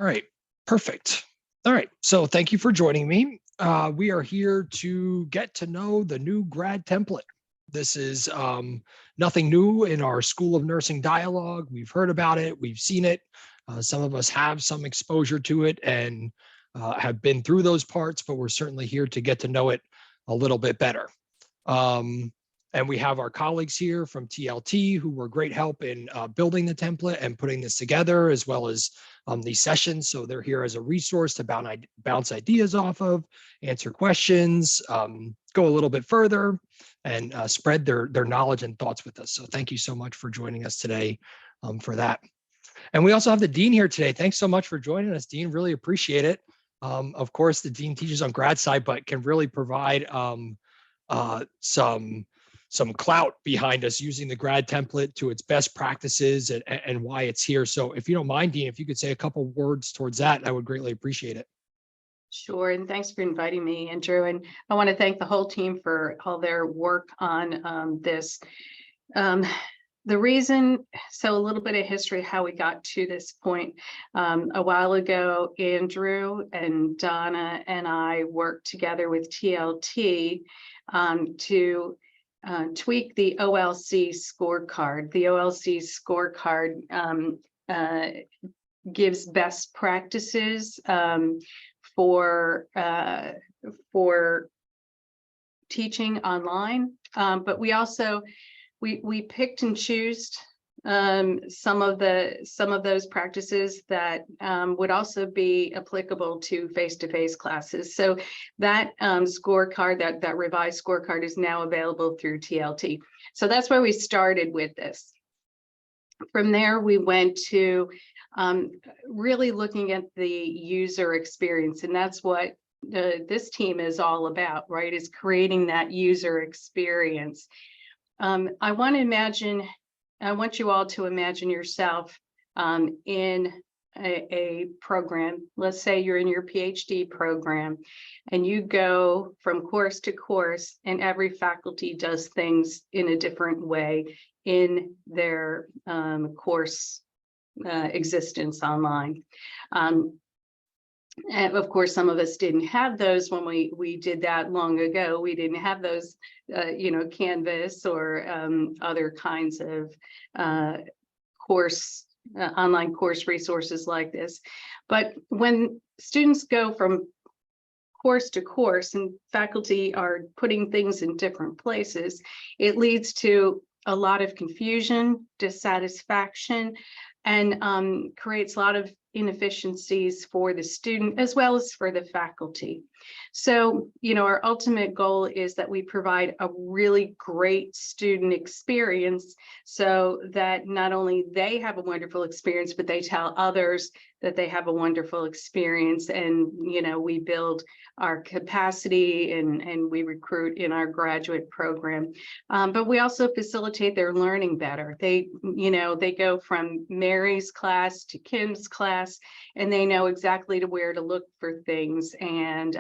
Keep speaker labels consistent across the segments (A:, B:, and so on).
A: All right, perfect. All right, so thank you for joining me. We are here to get to know the new grad template. This is nothing new in our School of Nursing dialogue. We've heard about it, we've seen it. Some of us have some exposure to it and have been through those parts, but we're certainly here to get to know it a little bit better. Um, and we have our colleagues here from TLT who were great help in building the template and putting this together, as well as these sessions. So they're here as a resource to bounce ideas off of, answer questions, go a little bit further, and spread their knowledge and thoughts with us. So thank you so much for joining us today for that. And we also have the Dean here today. Thanks so much for joining us, Dean. Really appreciate it. Of course, the Dean teaches on grad side, but can really provide some clout behind us using the grad template to its best practices and why it's here. So if you don't mind, Dean, if you could say a couple words towards that, I would greatly appreciate it.
B: Sure, and thanks for inviting me, Andrew. And I want to thank the whole team for all their work on this. The reason, so a little bit of history, how we got to this point. A while ago, Andrew and Donna and I worked together with TLT to tweak the OLC scorecard. The OLC scorecard gives best practices for teaching online, but we also we picked and chose some of those practices that would also be applicable to face-to-face classes. So that scorecard, that revised scorecard, is now available through TLT. So that's where we started with this. From there, we went to really looking at the user experience, and that's what this team is all about, right? Is creating that user experience. I want you all to imagine yourself in a program. Let's say you're in your PhD program and you go from course to course, and every faculty does things in a different way in their course existence online. And of course, some of us didn't have those when we did that long ago. We didn't have those, Canvas or other kinds of online course resources like this. But when students go from course to course and faculty are putting things in different places, it leads to a lot of confusion, dissatisfaction, and creates a lot of inefficiencies for the student as well as for the faculty. So, our ultimate goal is that we provide a really great student experience so that not only they have a wonderful experience, but they tell others that they have a wonderful experience. And, we build our capacity and we recruit in our graduate program. But we also facilitate their learning better. They go from Mary's class to Kim's class, and they know exactly where to look for things. And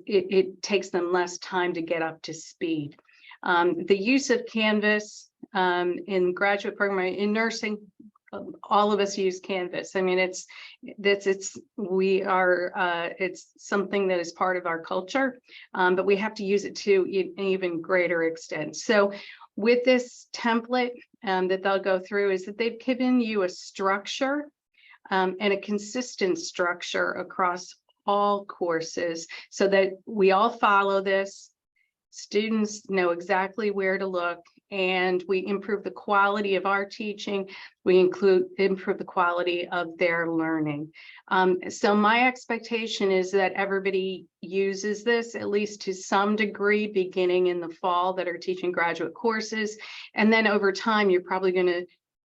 B: it takes them less time to get up to speed. The use of Canvas in graduate program, in nursing, all of us use Canvas. I mean, it's something that is part of our culture, but we have to use it to an even greater extent. So with this template that they'll go through is that they've given you a structure and a consistent structure across all courses so that we all follow this. Students know exactly where to look, and we improve the quality of our teaching. We improve the quality of their learning. So my expectation is that everybody uses this at least to some degree beginning in the fall that are teaching graduate courses. And then over time, you're probably going to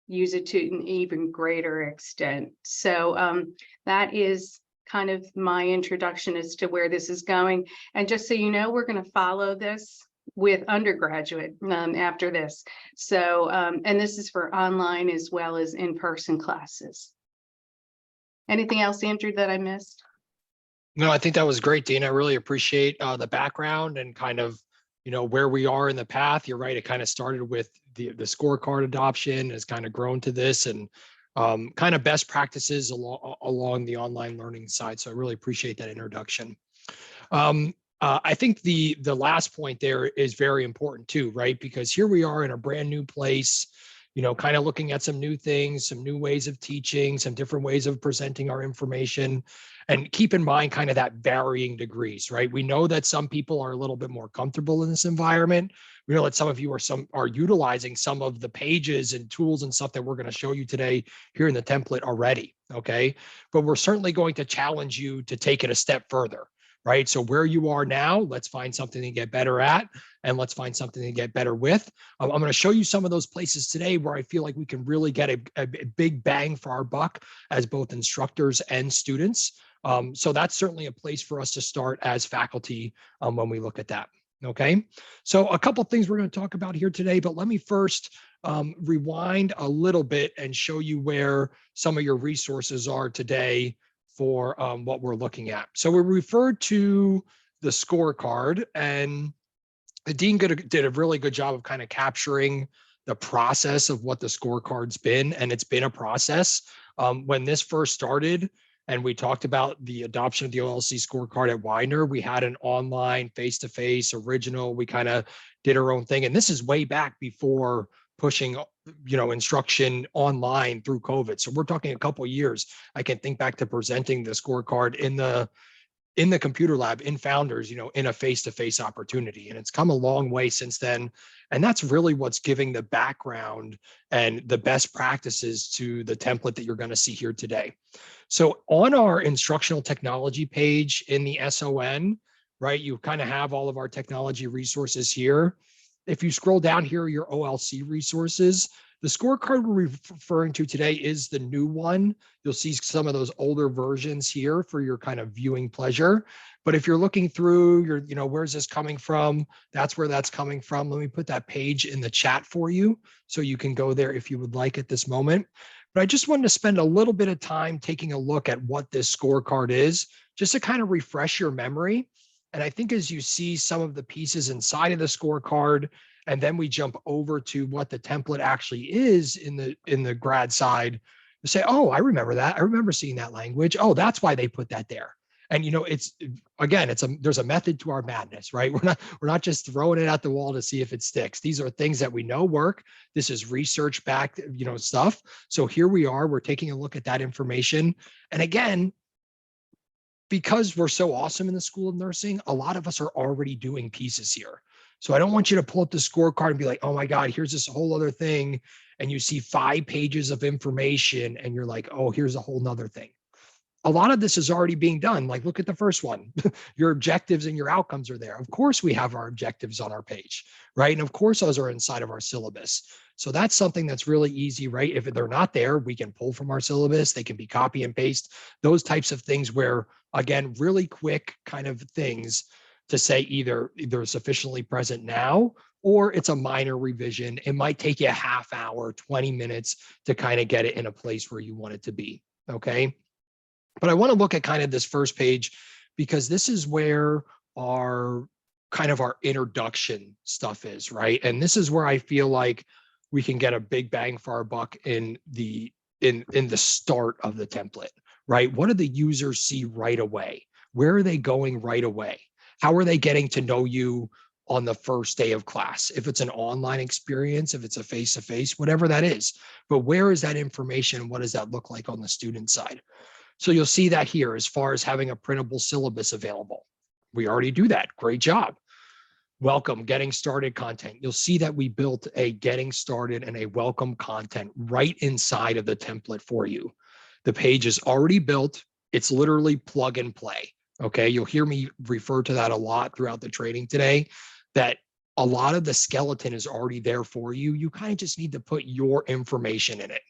B: use it to an even greater extent. So that is kind of my introduction as to where this is going. And just so you know, we're going to follow this with undergraduate after this. So, and this is for online as well as in-person classes. Anything else, Andrew, that I missed?
A: No, I think that was great, Dean. I really appreciate the background and kind of, where we are in the path. You're right. It kind of started with the scorecard adoption, has kind of grown to this, and kind of best practices along the online learning side. So I really appreciate that introduction. I think the last point there is very important too, right? Because here we are in a brand new place, kind of looking at some new things, some new ways of teaching, some different ways of presenting our information. And keep in mind kind of that varying degrees, right? We know that some people are a little bit more comfortable in this environment. We know that some of you are utilizing some of the pages and tools and stuff that we're going to show you today here in the template already, okay? But we're certainly going to challenge you to take it a step further, right? So where you are now, let's find something to get better at, and let's find something to get better with. I'm going to show you some of those places today where I feel like we can really get a big bang for our buck as both instructors and students. So that's certainly a place for us to start as faculty when we look at that. Okay, so a couple things we're going to talk about here today, but let me first rewind a little bit and show you where some of your resources are today for what we're looking at. So we referred to the scorecard, and the dean did a really good job of kind of capturing the process of what the scorecard's been, and it's been a process. When this first started, and we talked about the adoption of the OLC scorecard at Widener, we had an online, face-to-face, original. We kind of did our own thing, and this is way back before pushing, instruction online through COVID. So we're talking a couple of years. I can think back to presenting the scorecard in the computer lab in Founders, in a face-to-face opportunity. And it's come a long way since then. And that's really what's giving the background and the best practices to the template that you're going to see here today. So on our instructional technology page in the SON, right, you kind of have all of our technology resources here. If you scroll down here, your OLC resources, the scorecard we're referring to today is the new one. You'll see some of those older versions here for your kind of viewing pleasure. But if you're looking through where's this coming from? That's where that's coming from. Let me put that page in the chat for you so you can go there if you would like at this moment. But I just wanted to spend a little bit of time taking a look at what this scorecard is, just to kind of refresh your memory. And I think as you see some of the pieces inside of the scorecard, and then we jump over to what the template actually is in the grad side, you say, oh, I remember that. I remember seeing that language. Oh, that's why they put that there. And there's a method to our madness, right? We're not just throwing it at the wall to see if it sticks. These are things that we know work. This is research backed, stuff. So here we are, we're taking a look at that information. And again, because we're so awesome in the School of Nursing, a lot of us are already doing pieces here. So I don't want you to pull up the scorecard and be like, oh my God, here's this whole other thing. And you see 5 pages of information and you're like, oh, here's a whole nother thing. A lot of this is already being done. Like, look at the first one. Your objectives and your outcomes are there. Of course, we have our objectives on our page, right? And of course, those are inside of our syllabus. So that's something that's really easy, right? If they're not there, we can pull from our syllabus. They can be copy and paste, those types of things where, again, really quick kind of things to say either sufficiently present now, or it's a minor revision. It might take you a half hour, 20 minutes to kind of get it in a place where you want it to be, okay? But I want to look at kind of this first page because this is where our introduction stuff is, right? And this is where I feel like we can get a big bang for our buck in the start of the template, right? What do the users see right away? Where are they going right away? How are they getting to know you on the first day of class? If it's an online experience, if it's a face-to-face, whatever that is. But where is that information? What does that look like on the student side? So you'll see that here as far as having a printable syllabus available. We already do that. Great job. Welcome, getting started content. You'll see that we built a getting started and a welcome content right inside of the template for you. The page is already built. It's literally plug and play. Okay, you'll hear me refer to that a lot throughout the training today, that a lot of the skeleton is already there for you. You kind of just need to put your information in it.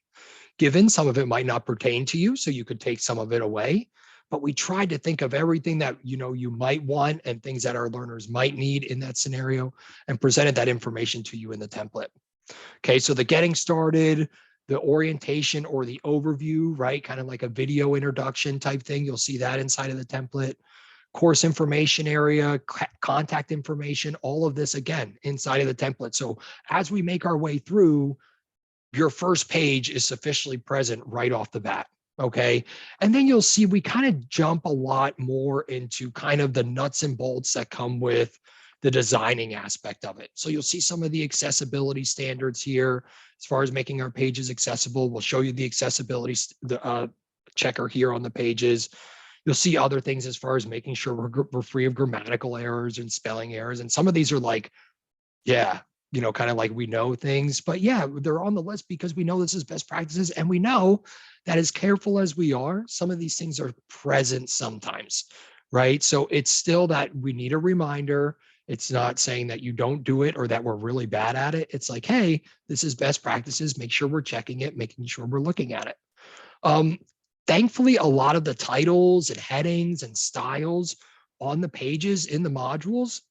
A: Given some of it might not pertain to you, so you could take some of it away. But we tried to think of everything that you might want and things that our learners might need in that scenario and presented that information to you in the template. Okay, so the getting started, the orientation or the overview, right? Kind of like a video introduction type thing. You'll see that inside of the template. Course information area, contact information, all of this again inside of the template. So as we make our way through, your first page is sufficiently present right off the bat. Okay. And then you'll see we kind of jump a lot more into kind of the nuts and bolts that come with the designing aspect of it. So you'll see some of the accessibility standards here as far as making our pages accessible. We'll show you the accessibility checker here on the pages. You'll see other things as far as making sure we're free of grammatical errors and spelling errors. And some of these are like, yeah, kind of like we know things, but yeah, they're on the list because we know this is best practices. And we know that as careful as we are, some of these things are present sometimes, right? So it's still that we need a reminder. It's not saying that you don't do it or that we're really bad at it. It's like, hey, this is best practices. Make sure we're checking it, making sure we're looking at it. Thankfully, a lot of the titles and headings and styles on the pages in the modules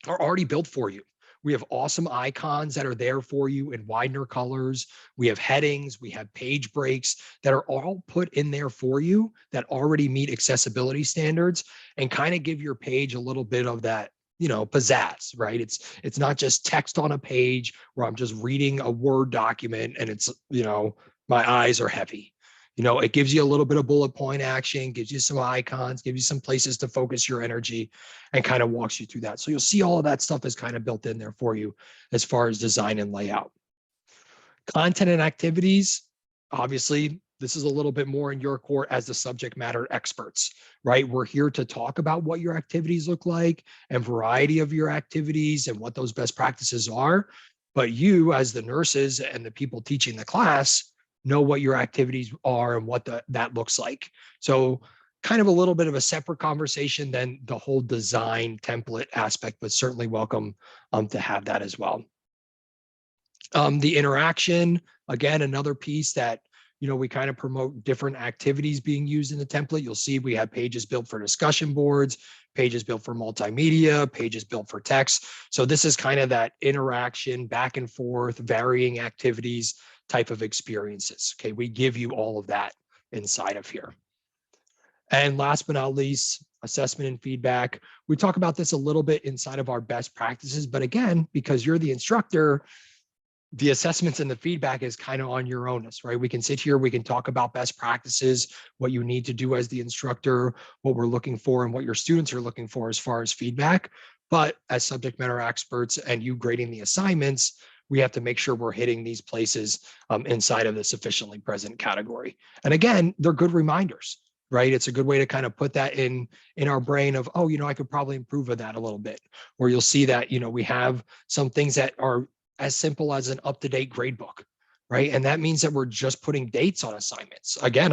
A: are already built for you. We have awesome icons that are there for you in Widener colors. We have headings, we have page breaks that are all put in there for you that already meet accessibility standards and kind of give your page a little bit of that, pizzazz, right? It's not just text on a page where I'm just reading a Word document and it's, my eyes are heavy. It gives you a little bit of bullet point action, gives you some icons, gives you some places to focus your energy and kind of walks you through that. So you'll see all of that stuff is kind of built in there for you as far as design and layout. Content and activities, obviously, this is a little bit more in your court as the subject matter experts, right? We're here to talk about what your activities look like and variety of your activities and what those best practices are. But you, as the nurses and the people teaching the class, know what your activities are and what that looks like. So kind of a little bit of a separate conversation than the whole design template aspect, but certainly welcome to have that as well. The interaction, again, another piece that, we kind of promote different activities being used in the template. You'll see we have pages built for discussion boards, pages built for multimedia, pages built for text. So this is kind of that interaction, back and forth, varying activities type of experiences. Okay, we give you all of that inside of here. And last but not least, assessment and feedback. We talk about this a little bit inside of our best practices, but again, because you're the instructor, the assessments and the feedback is kind of on your onus, right? We can sit here, we can talk about best practices, what you need to do as the instructor, what we're looking for and what your students are looking for as far as feedback. But as subject matter experts and you grading the assignments, we have to make sure we're hitting these places inside of the sufficiently present category. And again, they're good reminders, right? It's a good way to kind of put that in our brain of, oh, I could probably improve on that a little bit. Or you'll see that, we have some things that are as simple as an up-to-date grade book, right? And that means that we're just putting dates on assignments. Again,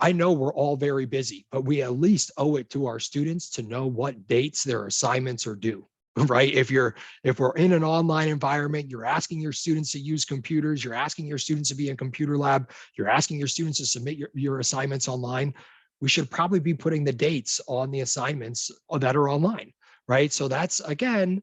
A: I know we're all very busy, but we at least owe it to our students to know what dates their assignments are due, right? If we're in an online environment, you're asking your students to use computers, you're asking your students to be in computer lab, you're asking your students to submit your assignments online, we should probably be putting the dates on the assignments that are online, right? So that's, again,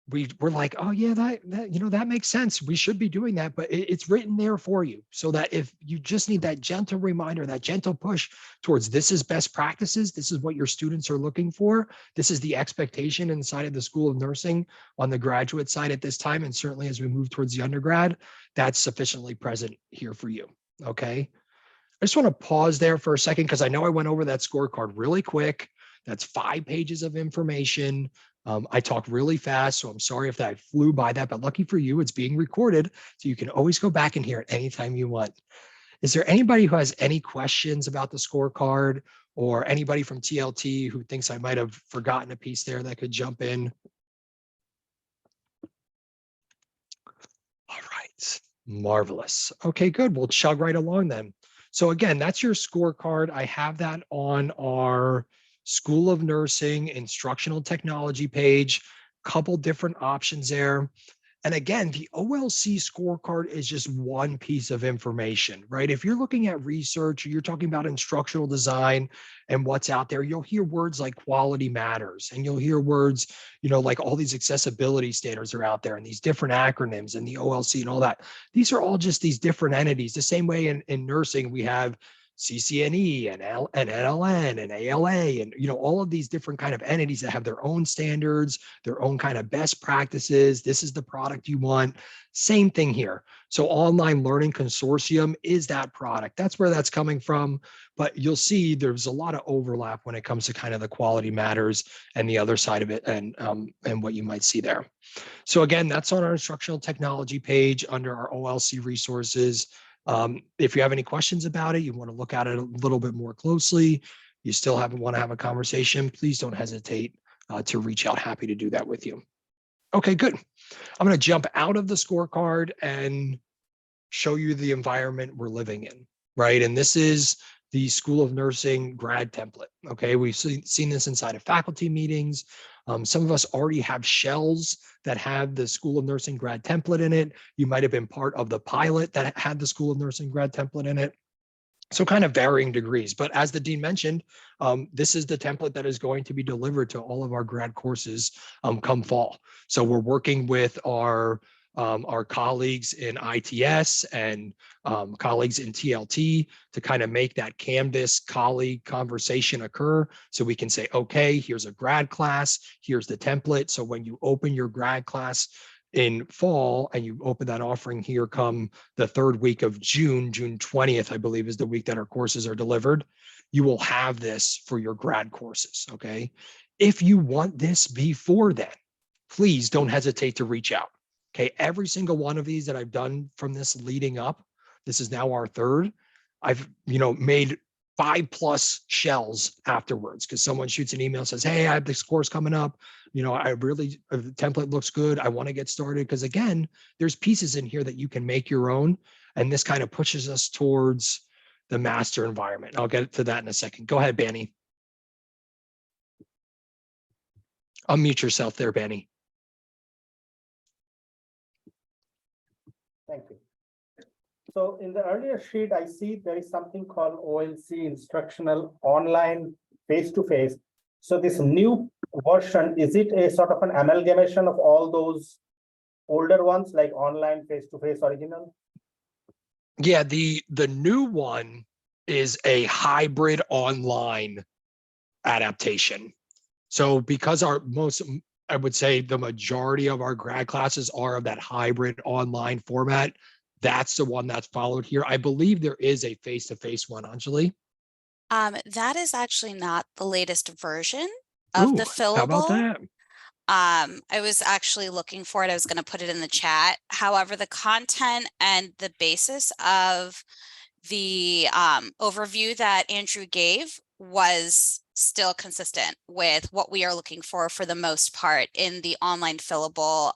A: we're like, oh yeah, that makes sense. We should be doing that, but it's written there for you so that if you just need that gentle reminder, that gentle push towards this is best practices, this is what your students are looking for, this is the expectation inside of the School of Nursing on the graduate side at this time, and certainly as we move towards the undergrad, that's sufficiently present here for you. Okay. I just want to pause there for a second because I know I went over that scorecard really quick. That's 5 pages of information. I talk really fast, so I'm sorry if I flew by that, but lucky for you, it's being recorded, so you can always go back and hear it anytime you want. Is there anybody who has any questions about the scorecard or anybody from TLT who thinks I might have forgotten a piece there that could jump in? All right, marvelous. Okay, good. We'll chug right along then. So again, that's your scorecard. I have that on our School of Nursing instructional technology page, couple different options there. And again, the OLC scorecard is just one piece of information, right? If you're looking at research, you're talking about instructional design and what's out there, you'll hear words like quality matters, and you'll hear words, like all these accessibility standards are out there and these different acronyms and the OLC and all that. These are all just these different entities. The same way in nursing, we have CCNE and NLN and ALA and, all of these different kind of entities that have their own standards, their own kind of best practices. This is the product you want. Same thing here. So Online Learning Consortium is that product. That's where that's coming from. But you'll see there's a lot of overlap when it comes to kind of the quality matters and the other side of it, and what you might see there. So again, that's on our instructional technology page under our OLC resources. If you have any questions about it, you want to look at it a little bit more closely, you still want to have a conversation, please don't hesitate to reach out. Happy to do that with you. Okay, good. I'm going to jump out of the scorecard and show you the environment we're living in, right? And this is the School of Nursing grad template. Okay, we've seen this inside of faculty meetings. Some of us already have shells that have the School of Nursing grad template in it. You might have been part of the pilot that had the School of Nursing grad template in it. So kind of varying degrees, but as the dean mentioned, this is the template that is going to be delivered to all of our grad courses come fall. So we're working with our colleagues in ITS and colleagues in TLT to kind of make that Canvas colleague conversation occur. So we can say, okay, here's a grad class, here's the template. So when you open your grad class in fall and you open that offering here come the third week of June 20th, I believe is the week that our courses are delivered, you will have this for your grad courses, okay? If you want this before then, please don't hesitate to reach out. Okay, every single one of these that I've done from this leading up, this is now our third, I've made 5+ shells afterwards because someone shoots an email and says, hey, I have this course coming up. I really, the template looks good. I want to get started. Because again, there's pieces in here that you can make your own. And this kind of pushes us towards the master environment. I'll get to that in a second. Go ahead, Banny. Unmute yourself there, Banny.
C: Thank you. So in the earlier sheet, I see there is something called OLC instructional online face-to-face. So this new version, is it a sort of an amalgamation of all those older ones like online face-to-face original?
A: Yeah, the new one is a hybrid online adaptation. So because I would say the majority of our grad classes are of that hybrid online format, that's the one that's followed here. I believe there is a face-to-face one, Anjali.
D: That is actually not the latest version of the fillable.
A: How about that?
D: I was actually looking for it. I was going to put it in the chat. However, the content and the basis of the overview that Andrew gave was still consistent with what we are looking for the most part in the online fillable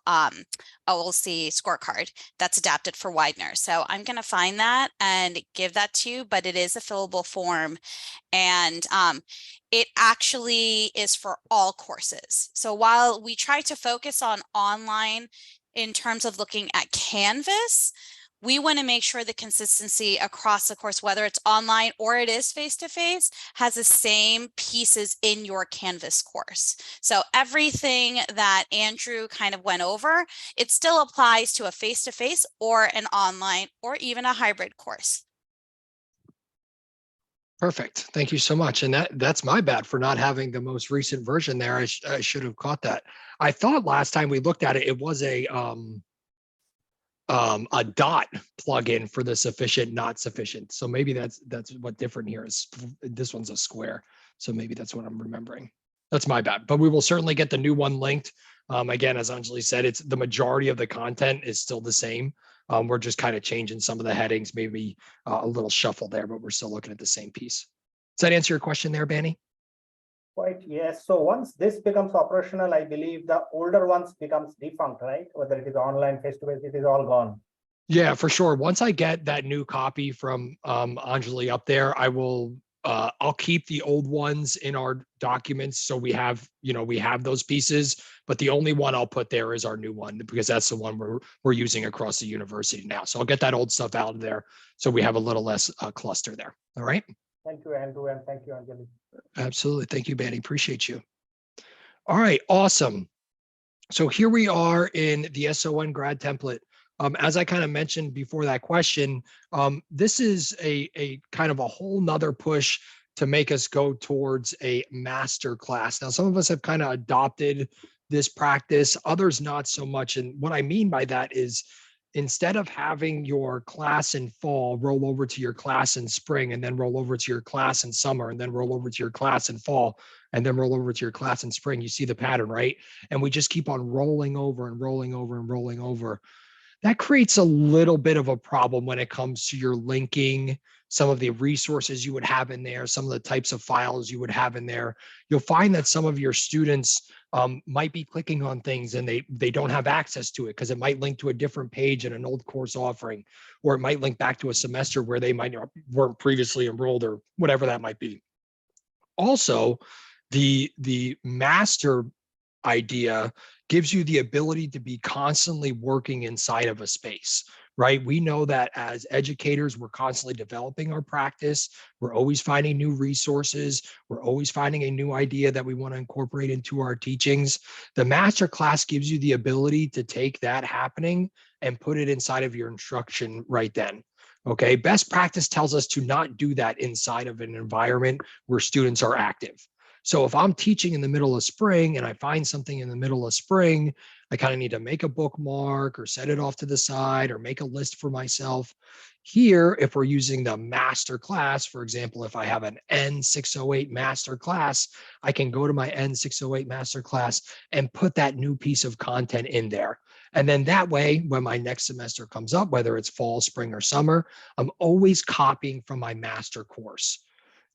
D: OLC scorecard that's adapted for Widener. So I'm going to find that and give that to you, but it is a fillable form. And it actually is for all courses. So while we try to focus on online in terms of looking at Canvas, we want to make sure the consistency across the course, whether it's online or it is face-to-face, has the same pieces in your Canvas course. So everything that Andrew kind of went over, it still applies to a face-to-face or an online or even a hybrid course.
A: Perfect. Thank you so much. And that's my bad for not having the most recent version there. I should have caught that. I thought last time we looked at it, it was a dot plugin for the sufficient, not sufficient. So maybe that's what different here is. This one's a square. So maybe that's what I'm remembering. That's my bad, but we will certainly get the new one linked. Again, as Anjali said, it's the majority of the content is still the same. We're just kind of changing some of the headings, maybe a little shuffle there, but we're still looking at the same piece. Does that answer your question there, Banny?
C: Quite, yes. So once this becomes operational, I believe the older ones becomes defunct, right? Whether it is online, face-to-face, it is all gone.
A: Yeah, for sure. Once I get that new copy from Anjali up there, I will I'll keep the old ones in our documents. So we have those pieces, but the only one I'll put there is our new one because that's the one we're using across the university now. So I'll get that old stuff out of there so we have a little less cluster there. All right.
C: Thank you, Andrew, and thank you, Anjali.
A: Absolutely. Thank you, Banny. Appreciate you. All right. Awesome. So here we are in the SON grad template. As I kind of mentioned before that question, this is a kind of a whole nother push to make us go towards a master class. Now, some of us have kind of adopted this practice, others not so much. And what I mean by that is instead of having your class in fall roll over to your class in spring and then roll over to your class in summer and then roll over to your class in fall and then roll over to your class in spring, you see the pattern, right? And we just keep on rolling over and rolling over and rolling over. That creates a little bit of a problem when it comes to your linking, some of the resources you would have in there, some of the types of files you would have in there. You'll find that some of your students might be clicking on things and they don't have access to it because it might link to a different page in an old course offering, or it might link back to a semester where they weren't previously enrolled or whatever that might be. Also, the master idea gives you the ability to be constantly working inside of a space, right? We know that as educators, we're constantly developing our practice. We're always finding new resources. We're always finding a new idea that we want to incorporate into our teachings. The master class gives you the ability to take that happening and put it inside of your instruction right then. Okay, best practice tells us to not do that inside of an environment where students are active. So if I'm teaching in the middle of spring and I find something in the middle of spring, I kind of need to make a bookmark or set it off to the side or make a list for myself. Here, if we're using the master class, for example, if I have an N608 master class, I can go to my N608 master class and put that new piece of content in there. And then that way, when my next semester comes up, whether it's fall, spring, or summer, I'm always copying from my master course.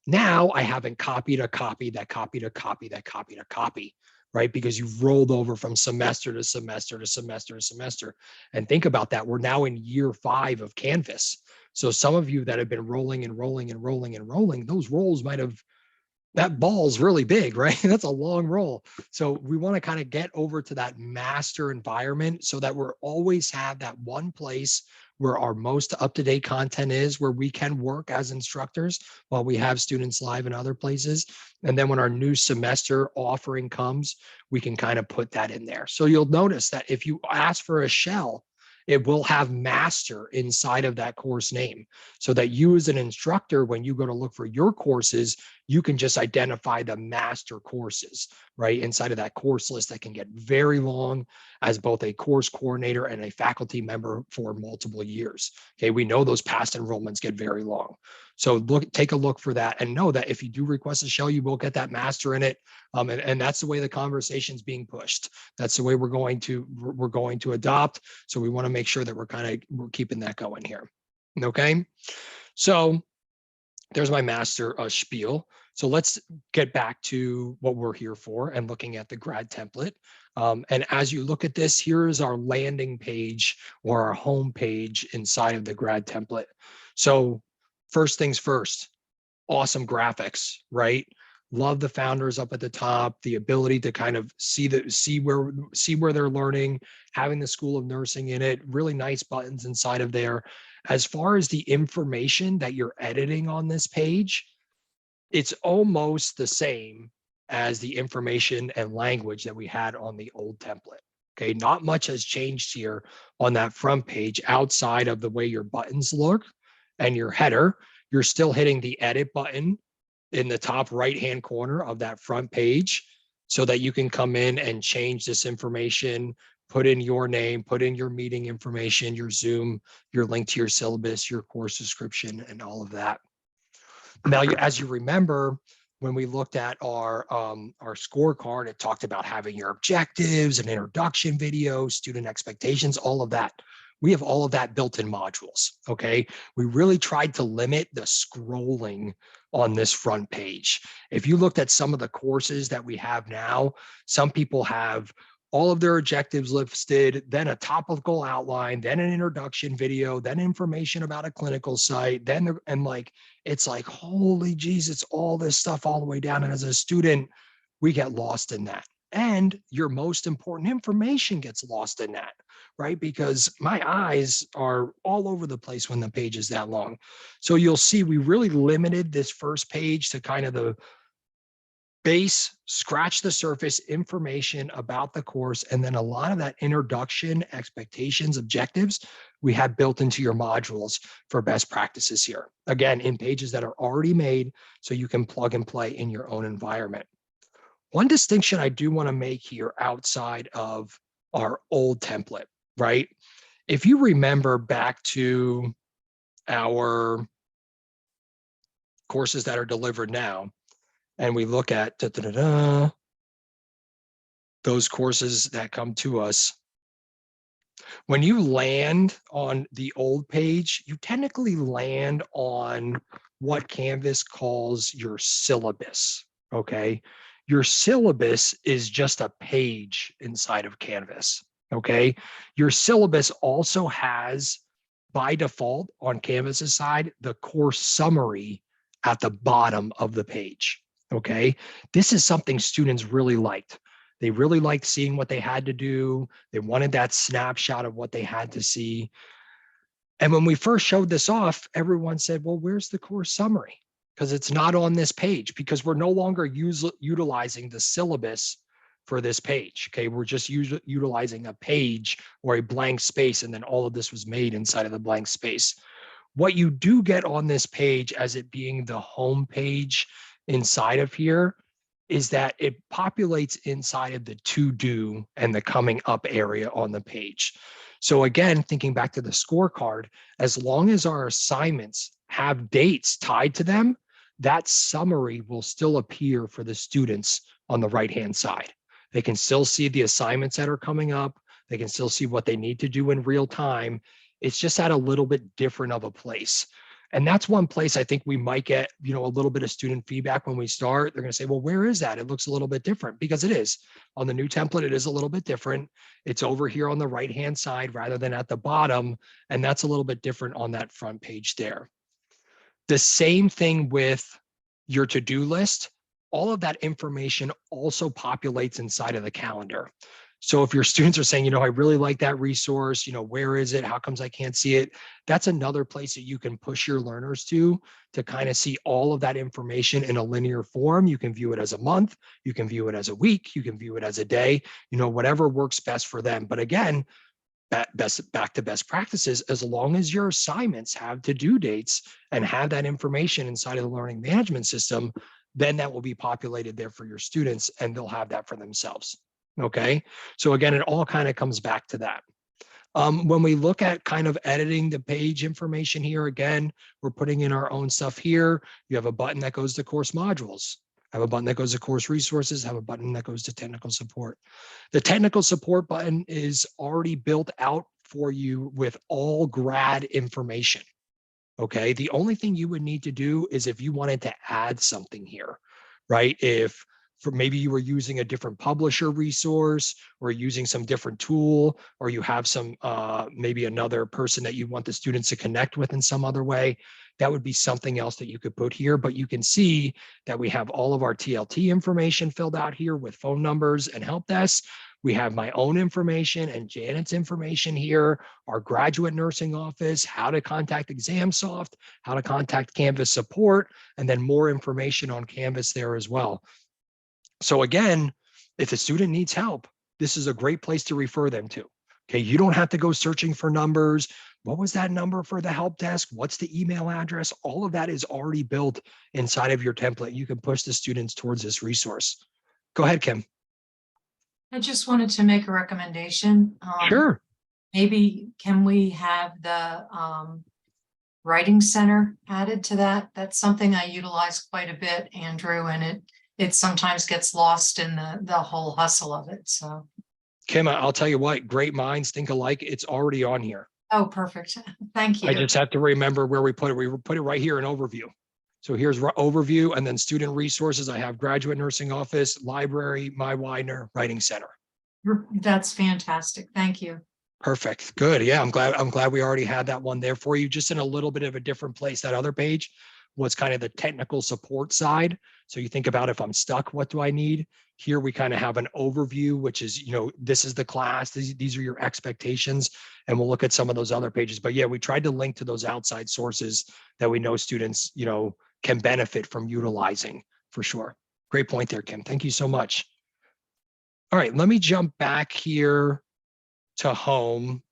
A: Now I haven't copied a copy that copied a copy that copied a copy, right? Because you've rolled over from semester to semester to semester to semester. And think about that. We're now in year 5 of Canvas. So some of you that have been rolling and rolling and rolling and rolling, those rolls might have, that ball's really big, right? That's a long roll. So we want to kind of get over to that master environment so that we're always have that one place where our most up-to-date content is, where we can work as instructors while we have students live in other places. And then when our new semester offering comes, we can kind of put that in there. So you'll notice that if you ask for a shell, it will have master inside of that course name so that you as an instructor, when you go to look for your courses, you can just identify the master courses, right? Inside of that course list that can get very long as both a course coordinator and a faculty member for multiple years. Okay, we know those past enrollments get very long. So take a look for that and know that if you do request a shell, you will get that master in it. And that's the way the conversation's being pushed. That's the way we're going to adopt. So we want to make sure that we're keeping that going here. Okay, so there's my master spiel. So let's get back to what we're here for and looking at the grad template. And as you look at this, here is our landing page or our home page inside of the grad template. So first things first, awesome graphics, right? Love the founders up at the top, the ability to kind of see where they're learning, having the School of Nursing in it, really nice buttons inside of there. As far as the information that you're editing on this page, it's almost the same as the information and language that we had on the old template. Okay, not much has changed here on that front page outside of the way your buttons look and your header. You're still hitting the edit button in the top right-hand corner of that front page so that you can come in and change this information, put in your name, put in your meeting information, your Zoom, your link to your syllabus, your course description, and all of that. Now, as you remember, when we looked at our scorecard, it talked about having your objectives, an introduction video, student expectations, all of that. We have all of that built in modules, okay? We really tried to limit the scrolling on this front page. If you looked at some of the courses that we have now, some people have all of their objectives listed, then a topical outline, then an introduction video, then information about a clinical site, it's like, holy Jesus, all this stuff all the way down. And as a student, we get lost in that. And your most important information gets lost in that, right? Because my eyes are all over the place when the page is that long. So you'll see we really limited this first page to kind of base, scratch the surface information about the course, and then a lot of that introduction, expectations, objectives we have built into your modules for best practices here. Again, in pages that are already made so you can plug and play in your own environment. One distinction I do want to make here outside of our old template, right? If you remember back to our courses that are delivered now, and we look at those courses that come to us, when you land on the old page, you technically land on what Canvas calls your syllabus, okay? Your syllabus is just a page inside of Canvas, okay? Your syllabus also has, by default on Canvas's side, the course summary at the bottom of the page, okay? This is something students really liked. They really liked seeing what they had to do. They wanted that snapshot of what they had to see. And when we first showed this off, everyone said, well, where's the course summary? Because it's not on this page, because we're no longer utilizing the syllabus for this page. Okay, we're just utilizing a page or a blank space, and then all of this was made inside of the blank space. What you do get on this page, as it being the home page inside of here, is that it populates inside of the to do and the coming up area on the page. So again, thinking back to the scorecard, as long as our assignments have dates tied to them, that summary will still appear for the students on the right-hand side. They can still see the assignments that are coming up. They can still see what they need to do in real time. It's just at a little bit different of a place. And that's one place I think we might get, a little bit of student feedback when we start. They're going to say, well, where is that? It looks a little bit different, because it is. On the new template, it is a little bit different. It's over here on the right-hand side rather than at the bottom. And that's a little bit different on that front page there. The same thing with your to-do list. All of that information also populates inside of the calendar. So if your students are saying, I really like that resource, where is it? How comes I can't see it? That's another place that you can push your learners to kind of see all of that information in a linear form. You can view it as a month, you can view it as a week, you can view it as a day, whatever works best for them. But again, back to best practices, as long as your assignments have to-do dates and have that information inside of the learning management system, then that will be populated there for your students, and they'll have that for themselves. Okay, so again, it all kind of comes back to that. When we look at kind of editing the page information here, again, we're putting in our own stuff here. You have a button that goes to course modules, have a button that goes to course resources, have a button that goes to technical support. The technical support button is already built out for you with all grad information. Okay, the only thing you would need to do is if you wanted to add something here, right? If for maybe you were using a different publisher resource, or using some different tool, or you have some maybe another person that you want the students to connect with in some other way, that would be something else that you could put here. But you can see that we have all of our TLT information filled out here with phone numbers and help desk. We have my own information and Janet's information here, our graduate nursing office, how to contact ExamSoft, how to contact Canvas support, and then more information on Canvas there as well. So again, if a student needs help, this is a great place to refer them to. Okay, you don't have to go searching for numbers. What was that number for the help desk? What's the email address? All of that is already built inside of your template. You can push the students towards this resource. Go ahead, Kim.
E: I just wanted to make a recommendation.
A: Sure.
E: Maybe can we have the writing center added to that? That's something I utilize quite a bit, Andrew, and it sometimes gets lost in the whole hustle of it. So
A: Kim, I'll tell you what, great minds think alike. It's already on here.
E: oh, perfect. Thank you.
A: I just have to remember where we put it. We put it right here in overview. So here's overview, and then student resources. I have graduate nursing office, library, my Widener, writing center.
E: That's fantastic. Thank you.
A: Perfect. Good. Yeah, I'm glad we already had that one there for you, just in a little bit of a different place. That other page was kind of the technical support side. So you think about, if I'm stuck, what do I need? Here we kind of have an overview, which is, this is the class, these are your expectations, and we'll look at some of those other pages. But yeah, we tried to link to those outside sources that we know students, can benefit from utilizing for sure. Great point there, Kim. Thank you so much. All right, let me jump back here to home.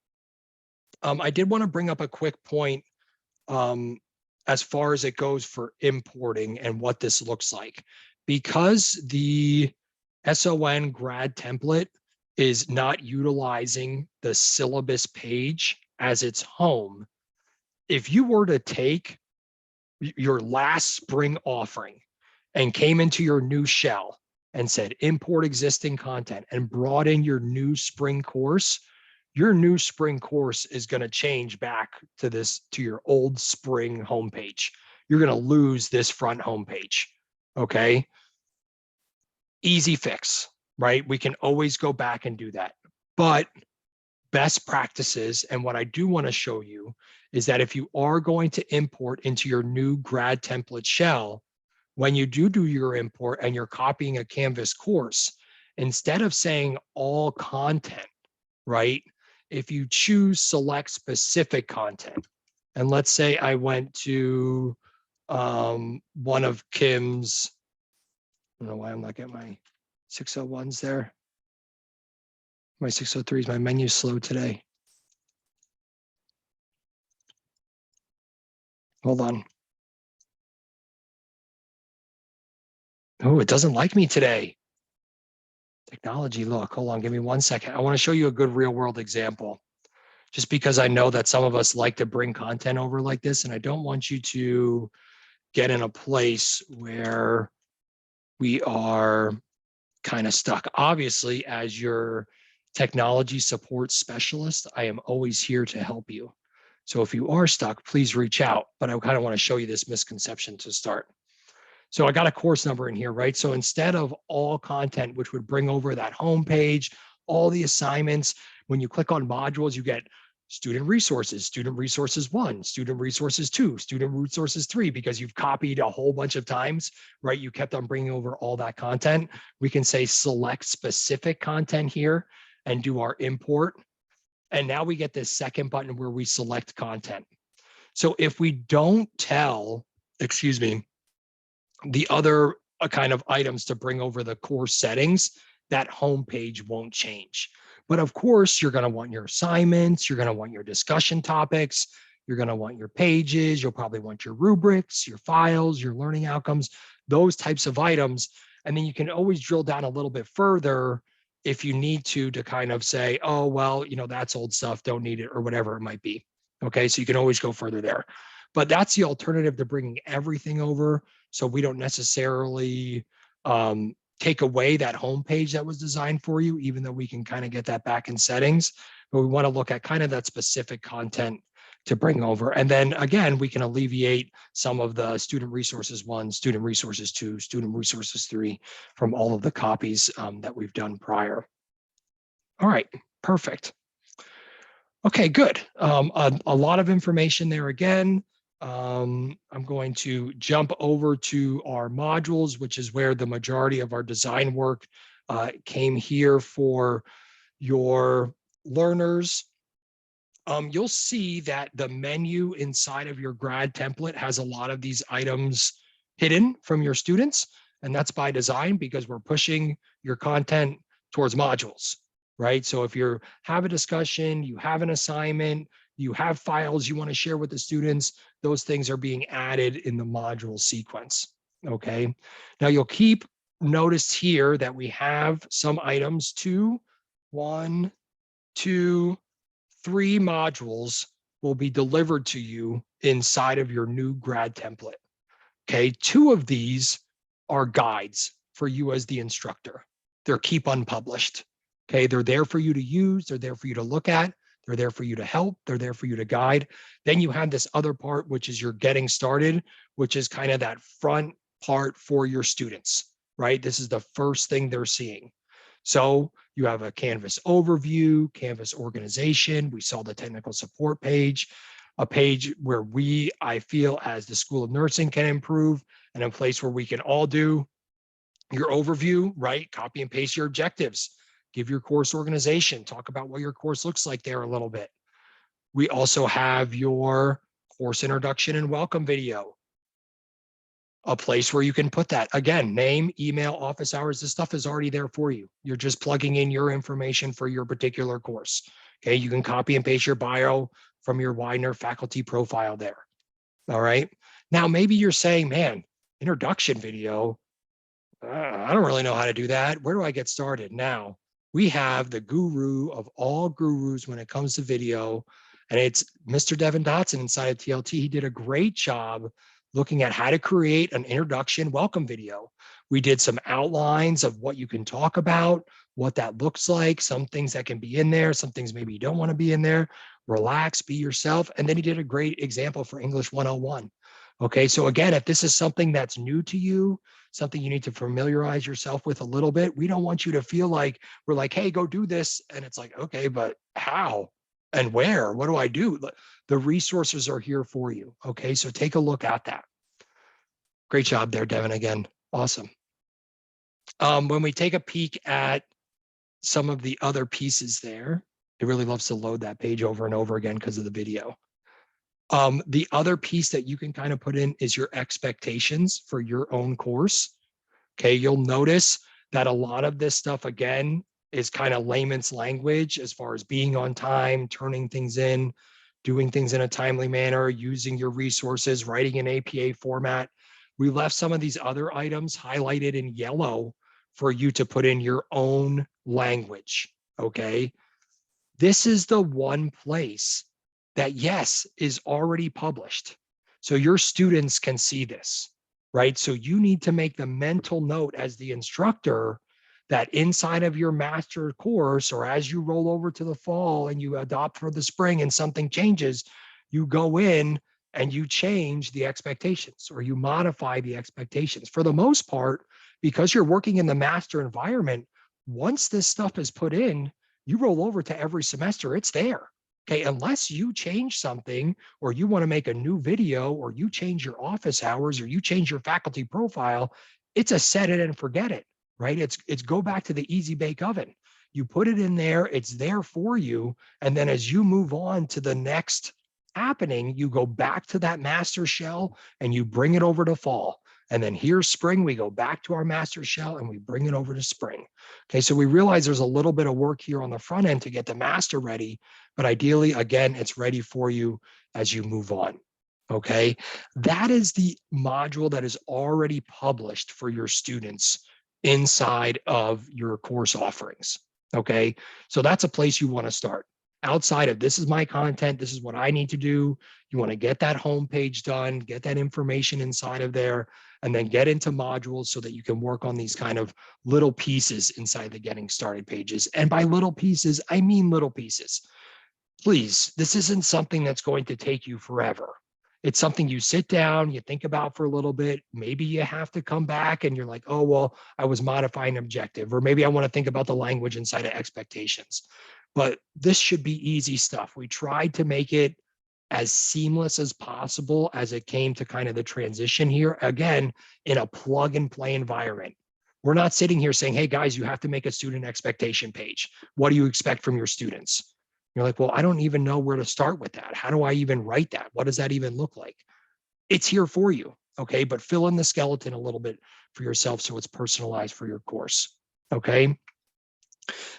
A: I did want to bring up a quick point as far as it goes for importing and what this looks like. Because the SON grad template is not utilizing the syllabus page as its home, if you were to take your last spring offering and came into your new shell and said import existing content and brought in your new spring course, your new spring course is going to change back to your old spring homepage. You're going to lose this front homepage. Okay. Easy fix, right? We can always go back and do that. But best practices, and what I do want to show you is that if you are going to import into your new grad template shell, when you do your import and you're copying a Canvas course, instead of saying all content, right? If you choose select specific content, and let's say I went to one of Kim's, I don't know why I'm not getting my 601s there. My 603s, my menu's slow today. Hold on. Oh, it doesn't like me today. Technology, look, hold on, give me 1 second. I want to show you a good real world example, just because I know that some of us like to bring content over like this, and I don't want you to get in a place where we are kind of stuck. Obviously, as your technology support specialist, I am always here to help you. So if you are stuck, please reach out, but I kind of want to show you this misconception to start. So I got a course number in here, right? So instead of all content, which would bring over that homepage, all the assignments, when you click on modules, you get student resources 1, student resources 2, student resources 3, because you've copied a whole bunch of times, right? You kept on bringing over all that content. We can say select specific content here and do our import. And now we get this second button where we select content. So if we don't tell, the other kind of items to bring over the course settings, that homepage won't change. But of course, you're going to want your assignments, you're going to want your discussion topics, you're going to want your pages, you'll probably want your rubrics, your files, your learning outcomes, those types of items. And then you can always drill down a little bit further if you need to kind of say, oh, well, that's old stuff, don't need it, or whatever it might be. Okay, so you can always go further there. But that's the alternative to bringing everything over. So we don't necessarily take away that homepage that was designed for you, even though we can kind of get that back in settings. But we want to look at kind of that specific content to bring over. And then again, we can alleviate some of the student resources 1, student resources 2, student resources 3 from all of the copies that we've done prior. All right, perfect. Okay, good. A lot of information there again. I'm going to jump over to our modules, which is where the majority of our design work came here for your learners. You'll see that the menu inside of your grad template has a lot of these items hidden from your students. And that's by design, because we're pushing your content towards modules, right? So if you have a discussion, you have an assignment, you have files you want to share with the students, those things are being added in the module sequence, okay? Now you'll keep notice here that we have some items, 2, 1, 2, 3 modules will be delivered to you inside of your new grad template, okay? 2 of these are guides for you as the instructor. They're keep unpublished, okay? They're there for you to use, they're there for you to look at, they're there for you to help, they're there for you to guide. Then you have this other part, which is your getting started, which is kind of that front part for your students, right? This is the first thing they're seeing. So you have a Canvas overview, Canvas organization. We saw the technical support page, a page where I feel as the School of Nursing can improve, and a place where we can all do your overview, right? Copy and paste your objectives, give your course organization, talk about what your course looks like there a little bit. We also have your course introduction and welcome video. a place where you can put that. Again, name, email, office hours, this stuff is already there for you. You're just plugging in your information for your particular course. Okay, you can copy and paste your bio from your Widener faculty profile there. All right. Now, maybe you're saying, man, introduction video, I don't really know how to do that. Where do I get started? Now, we have the guru of all gurus when it comes to video, and it's Mr. Devin Dotson inside of TLT. He did a great job looking at how to create an introduction welcome video. We did some outlines of what you can talk about, what that looks like, some things that can be in there, some things maybe you don't want to be in there. Relax, be yourself. And then he did a great example for English 101. Okay, so again, if this is something that's new to you, something you need to familiarize yourself with a little bit, we don't want you to feel like we're like, hey, go do this. And it's like, okay, but how and where? What do I do? The resources are here for you. Okay, so take a look at that. Great job there, Devin, again. Awesome. When we take a peek at some of the other pieces there, it really loves to load that page over and over again because of the video. The other piece that you can kind of put in is your expectations for your own course. Okay, you'll notice that a lot of this stuff, again, is kind of layman's language as far as being on time, turning things in, doing things in a timely manner, using your resources, writing in APA format. We left some of these other items highlighted in yellow for you to put in your own language, okay? This is the one place that, yes, is already published. So your students can see this, right? So you need to make the mental note as the instructor that inside of your master course, or as you roll over to the fall and you adopt for the spring and something changes, you go in and you change the expectations or you modify the expectations. For the most part, because you're working in the master environment, once this stuff is put in, you roll over to every semester, it's there. Okay, unless you change something or you want to make a new video or you change your office hours or you change your faculty profile, it's a set it and forget it, right? It's go back to the easy bake oven. You put it in there, it's there for you. And then as you move on to the next happening, you go back to that master shell and you bring it over to fall. And then here's spring, we go back to our master shell and we bring it over to spring. Okay, so we realize there's a little bit of work here on the front end to get the master ready, but ideally, again, it's ready for you as you move on. Okay, that is the module that is already published for your students inside of your course offerings. Okay, so that's a place you want to start. Outside of this is my content, this is what I need to do. You want to get that homepage done, get that information inside of there, and then get into modules so that you can work on these kind of little pieces inside the getting started pages. And by little pieces, I mean little pieces. Please, this isn't something that's going to take you forever. It's something you sit down, you think about for a little bit. Maybe you have to come back and you're like, oh, well, I was modifying an objective, or maybe I want to think about the language inside of expectations. But this should be easy stuff. We tried to make it as seamless as possible as it came to kind of the transition here, again, in a plug and play environment. We're not sitting here saying, hey guys, you have to make a student expectation page. What do you expect from your students? You're like, well, I don't even know where to start with that. How do I even write that? What does that even look like? It's here for you, okay? But fill in the skeleton a little bit for yourself so it's personalized for your course, okay?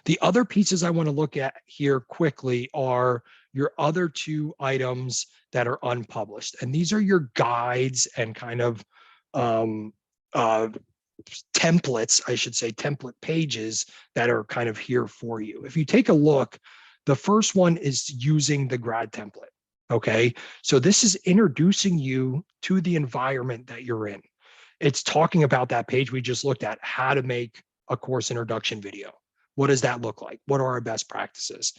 A: The other pieces I want to look at here quickly are your other two items that are unpublished. And these are your guides and kind of templates, I should say, template pages that are kind of here for you. If you take a look, the first one is using the grad template. Okay, so this is introducing you to the environment that you're in. It's talking about that page we just looked at, how to make a course introduction video. What does that look like? What are our best practices?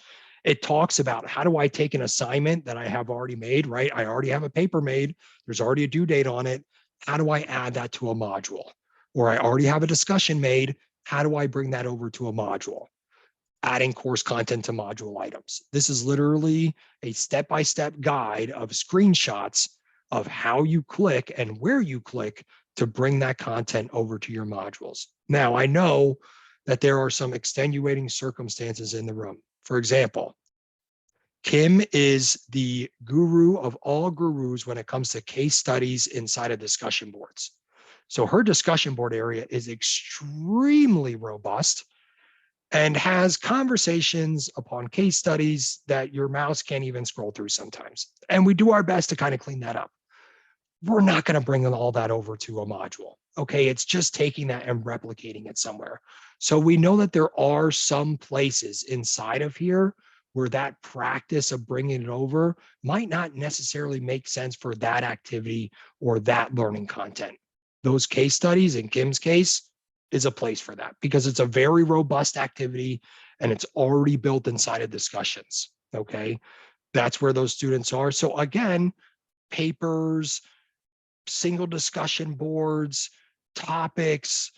A: It talks about how do I take an assignment that I have already made, right? I already have a paper made. There's already a due date on it. How do I add that to a module? Or I already have a discussion made. How do I bring that over to a module? Adding course content to module items. This is literally a step-by-step guide of screenshots of how you click and where you click to bring that content over to your modules. Now, I know that there are some extenuating circumstances in the room. For example, Kim is the guru of all gurus when it comes to case studies inside of discussion boards. So her discussion board area is extremely robust and has conversations upon case studies that your mouse can't even scroll through sometimes. And we do our best to kind of clean that up. We're not going to bring all that over to a module. Okay, it's just taking that and replicating it somewhere. So we know that there are some places inside of here where that practice of bringing it over might not necessarily make sense for that activity or that learning content. Those case studies, in Kim's case, is a place for that because it's a very robust activity and it's already built inside of discussions. Okay, that's where those students are. So again, papers, single discussion boards, topics,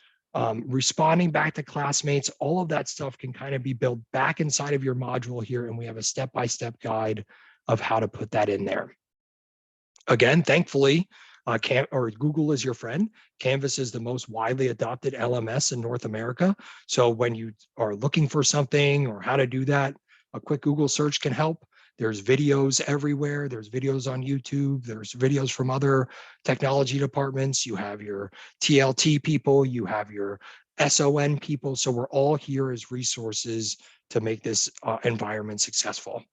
A: responding back to classmates, all of that stuff can kind of be built back inside of your module here. And we have a step-by-step guide of how to put that in there. Again, thankfully, Google is your friend. Canvas is the most widely adopted LMS in North America. So when you are looking for something or how to do that, a quick Google search can help. There's videos everywhere. There's videos on YouTube. There's videos from other technology departments. You have your TLT people. You have your SON people. So we're all here as resources to make this environment successful.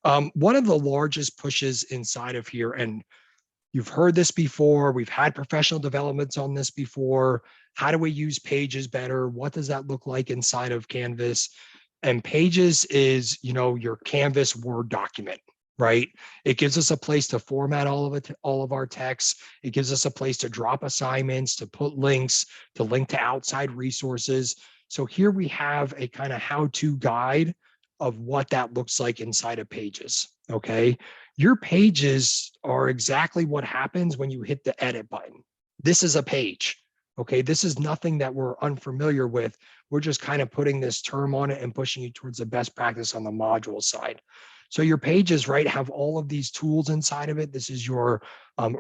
A: One of the largest pushes inside of here, and you've heard this before, we've had professional developments on this before. How do we use Pages better? What does that look like inside of Canvas? And Pages is, your Canvas Word document, right? It gives us a place to format all of our text. It gives us a place to drop assignments, to put links, to link to outside resources. So here we have a kind of how-to guide of what that looks like inside of Pages, okay? Your pages are exactly what happens when you hit the edit button. This is a page, okay? This is nothing that we're unfamiliar with. We're just kind of putting this term on it and pushing you towards the best practice on the module side. So your pages, right, have all of these tools inside of it. This is your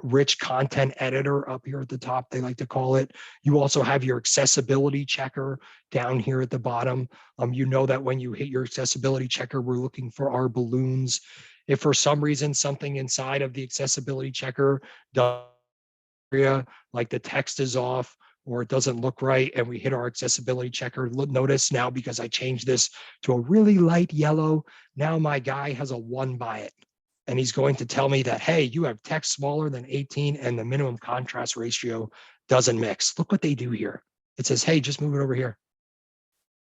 A: rich content editor up here at the top, they like to call it. You also have your accessibility checker down here at the bottom. You know that when you hit your accessibility checker, we're looking for our balloons. If for some reason something inside of the accessibility checker does, like the text is off or it doesn't look right, and we hit our accessibility checker, notice now because I changed this to a really light yellow, now my guy has a 1 by it. And he's going to tell me that, hey, you have text smaller than 18 and the minimum contrast ratio doesn't mix. Look what they do here. It says, hey, just move it over here.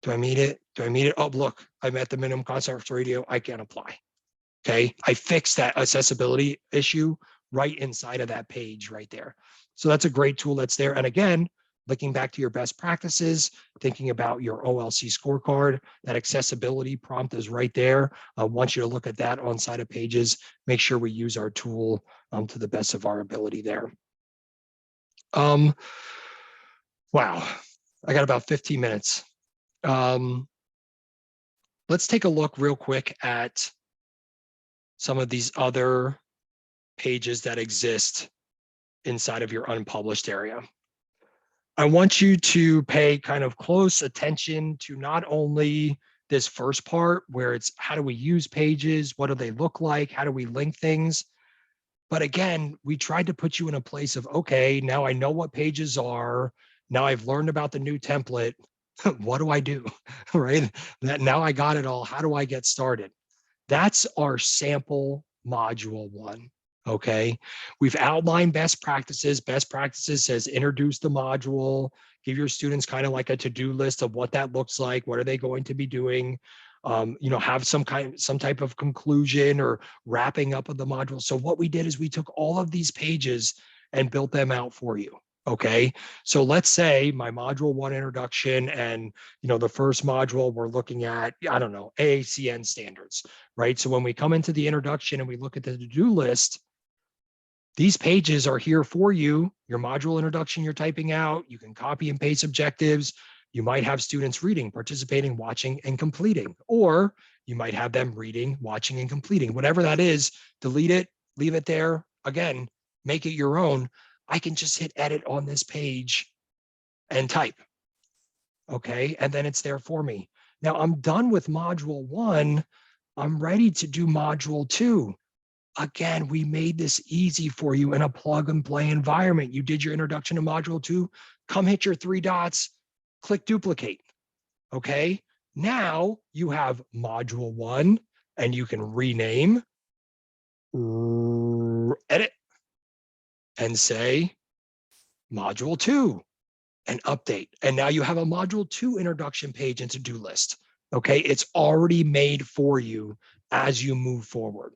A: Do I meet it? Do I meet it? Oh, look, I'm at the minimum contrast ratio. I can't apply. Okay, I fixed that accessibility issue right inside of that page right there. So that's a great tool that's there. And again, looking back to your best practices, thinking about your OLC scorecard, that accessibility prompt is right there. I want you to look at that on side of Pages. Make sure we use our tool to the best of our ability there. Wow, I got about 15 minutes. Let's take a look real quick at some of these other pages that exist inside of your unpublished area. I want you to pay kind of close attention to not only this first part where it's how do we use pages, what do they look like, how do we link things, but again, we tried to put you in a place of, okay, now I know what pages are, now I've learned about the new template, what do I do, right? That now I got it all, how do I get started? That's our sample module 1, okay? We've outlined best practices. Best practices says introduce the module, give your students kind of like a to-do list of what that looks like, what are they going to be doing, have some type of conclusion or wrapping up of the module. So what we did is we took all of these pages and built them out for you. Okay, so let's say my module 1 introduction and the first module we're looking at, I don't know, AACN standards, right? So when we come into the introduction and we look at the to-do list, these pages are here for you. Your module introduction you're typing out, you can copy and paste objectives. You might have students reading, participating, watching, and completing, or you might have them reading, watching, and completing. Whatever that is, delete it, leave it there. Again, make it your own. I can just hit edit on this page and type. Okay, and then it's there for me. Now I'm done with module 1. I'm ready to do module 2. Again, we made this easy for you in a plug and play environment. You did your introduction to module 2, come hit your 3 dots, click duplicate. Okay. Now you have module 1 and you can rename, edit, and say module 2 and update. And now you have a module 2 introduction page and to-do list. Okay. It's already made for you as you move forward.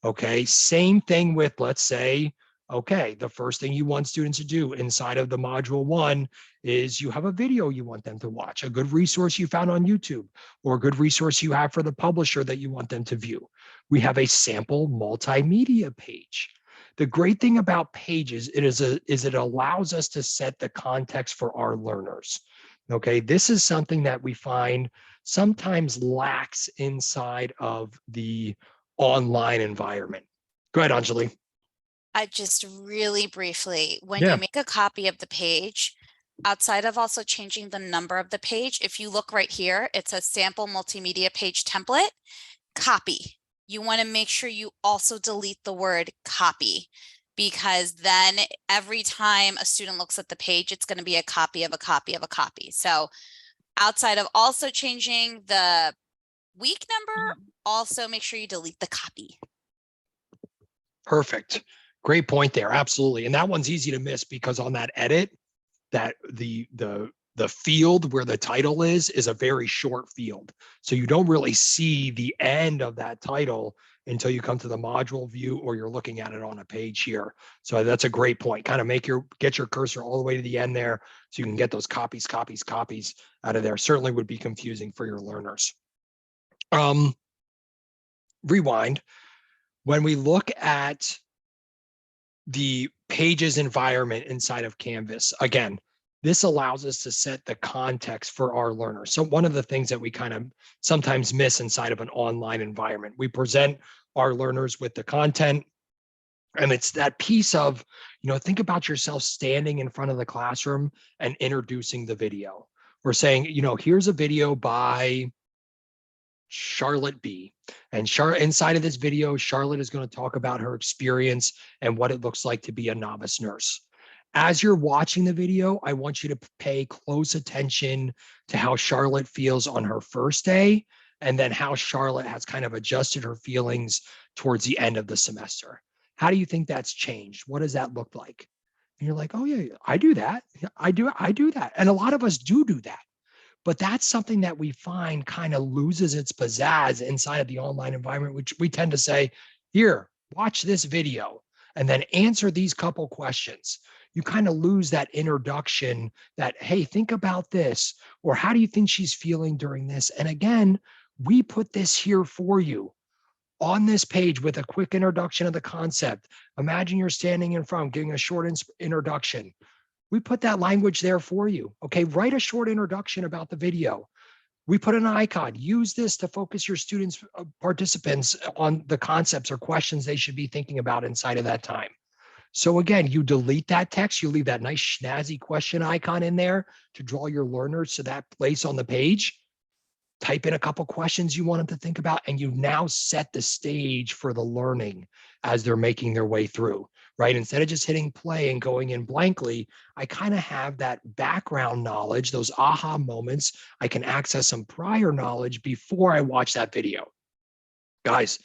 A: Okay, same thing with, let's say, okay, the first thing you want students to do inside of the module 1 is you have a video you want them to watch, a good resource you found on YouTube, or a good resource you have for the publisher that you want them to view. We have a sample multimedia page. The great thing about pages is it allows us to set the context for our learners. Okay, this is something that we find sometimes lacks inside of the online environment. Go ahead, Anjali.
D: I just really briefly, when
A: Yeah.
D: you make a copy of the page, outside of also changing the number of the page, if you look right here, it says sample multimedia page template, copy. You want to make sure you also delete the word copy, because then every time a student looks at the page, it's going to be a copy of a copy of a copy. So outside of also changing the week number, also make sure you delete the copy.
A: Perfect. Great point there. Absolutely. And that one's easy to miss because on that edit, that the field where the title is a very short field. So you don't really see the end of that title until you come to the module view or you're looking at it on a page here. So that's a great point. Kind of get your cursor all the way to the end there so you can get those copies out of there. Certainly would be confusing for your learners. Rewind. When we look at the pages environment inside of Canvas, again, this allows us to set the context for our learners. So one of the things that we kind of sometimes miss inside of an online environment, we present our learners with the content, and it's that piece of, think about yourself standing in front of the classroom and introducing the video. We're saying, here's a video by Charlotte B. And inside of this video, Charlotte is going to talk about her experience and what it looks like to be a novice nurse. As you're watching the video, I want you to pay close attention to how Charlotte feels on her first day, and then how Charlotte has kind of adjusted her feelings towards the end of the semester. How do you think that's changed? What does that look like? And you're like, oh yeah, I do that. I do that. And a lot of us do that. But that's something that we find kind of loses its pizzazz inside of the online environment, which we tend to say, here, watch this video and then answer these couple questions. You kind of lose that introduction that, hey, think about this, or how do you think she's feeling during this? And again, we put this here for you on this page with a quick introduction of the concept. Imagine you're standing in front, giving a short introduction. We put that language there for you. Okay, write a short introduction about the video. We put an icon. Use this to focus your students, participants on the concepts or questions they should be thinking about inside of that time. So again, you delete that text, you leave that nice snazzy question icon in there to draw your learners to that place on the page. Type in a couple questions you want them to think about, and you now set the stage for the learning as they're making their way through, right? Instead of just hitting play and going in blankly, I kind of have that background knowledge, those aha moments. I can access some prior knowledge before I watch that video. Guys,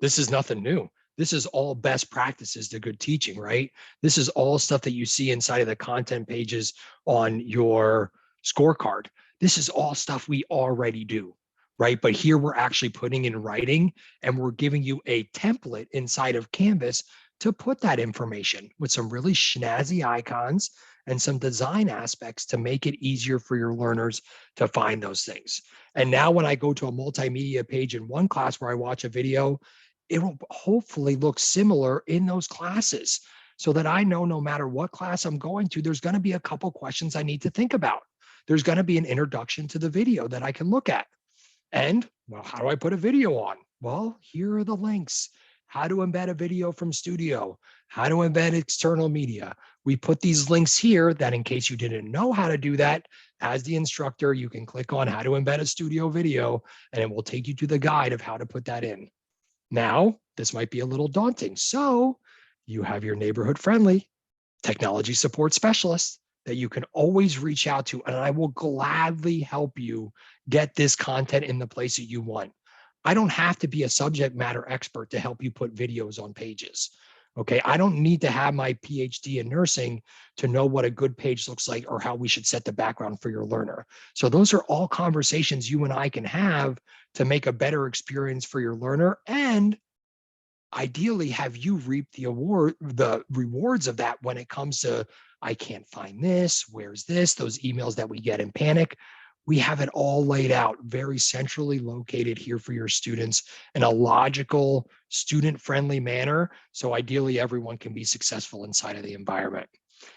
A: this is nothing new. This is all best practices to good teaching, right? This is all stuff that you see inside of the content pages on your scorecard. This is all stuff we already do, right? But here we're actually putting in writing, and we're giving you a template inside of Canvas to put that information with some really snazzy icons and some design aspects to make it easier for your learners to find those things. And now when I go to a multimedia page in one class where I watch a video, it will hopefully look similar in those classes so that I know no matter what class I'm going to, there's going to be a couple questions I need to think about. There's going to be an introduction to the video that I can look at. And, well, how do I put a video on? Well, here are the links. How to embed a video from Studio, how to embed external media. We put these links here that in case you didn't know how to do that, as the instructor, you can click on how to embed a Studio video, and it will take you to the guide of how to put that in. Now, this might be a little daunting. So you have your neighborhood friendly technology support specialist that you can always reach out to, and I will gladly help you get this content in the place that you want. I don't have to be a subject matter expert to help you put videos on pages. Okay, I don't need to have my PhD in nursing to know what a good page looks like or how we should set the background for your learner. So those are all conversations you and I can have to make a better experience for your learner, and ideally have you reap the rewards of that when it comes to, I can't find this, where's this, those emails that we get in panic. We have it all laid out, very centrally located here for your students in a logical, student-friendly manner. So ideally, everyone can be successful inside of the environment.